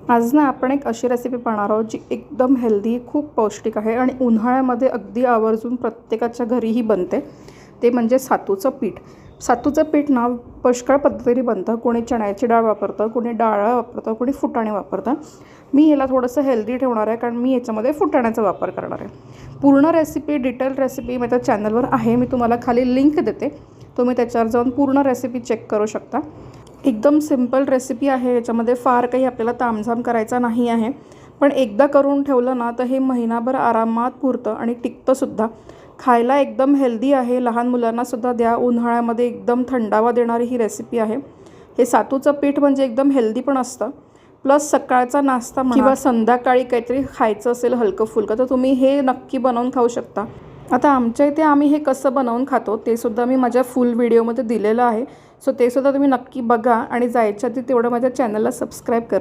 आज ना आपण एक अशी रेसिपी पाहणार आहोत जी एकदम हेल्दी, खूप पौष्टिक आहे आणि उन्हाळ्यामध्ये अगदी आवर्जून प्रत्येकाच्या घरीही बनते. ते म्हणजे सातूचं पीठ. सातूचं पीठ ना पुष्कळ पद्धतीने बनतं. कोणी चण्याची डाळ वापरतं, कोणी डाळ वापरतं, कोणी फुटाणे वापरतं. मी याला थोडंसं हेल्दी ठेवणार आहे कारण मी याच्यामध्ये फुटाण्याचा वापर करणार आहे. पूर्ण रेसिपी, डिटेल रेसिपी माझ्या चॅनलवर आहे. मी तुम्हाला खाली लिंक देते. तुम्ही त्याच्यावर जाऊन पूर्ण रेसिपी चेक करू शकता. एकदम सिंपल रेसिपी आहे. याच्यामध्ये फार काही आपल्याला तामझाम करायचा नाही आहे. पण एकदा करून ठेवलं ना तर हे महिनाभर आरामात पुरतं आणि टिकतंसुद्धा. खायला एकदम हेल्दी आहे. लहान मुलांनासुद्धा द्या. उन्हाळ्यामध्ये एकदम थंडावा देणारी ही रेसिपी आहे. हे सातूचं पीठ म्हणजे एकदम हेल्दी पण असतं. प्लस सकाळचा नाश्ता किंवा संध्याकाळी काहीतरी खायचं असेल हलकं फुलकं तर तुम्ही हे नक्की बनवून खाऊ शकता. आता आमच्या इथे आम्ही हे कसं बनवून खातो ते सुद्धा मी माझ्या फुल व्हिडिओमध्ये दिलेलं आहे. सो ते सुद्धा तुम्ही नक्की बघा आणि जायच्या आधी तेवढं माझ्या चॅनलला सबस्क्राईब करा.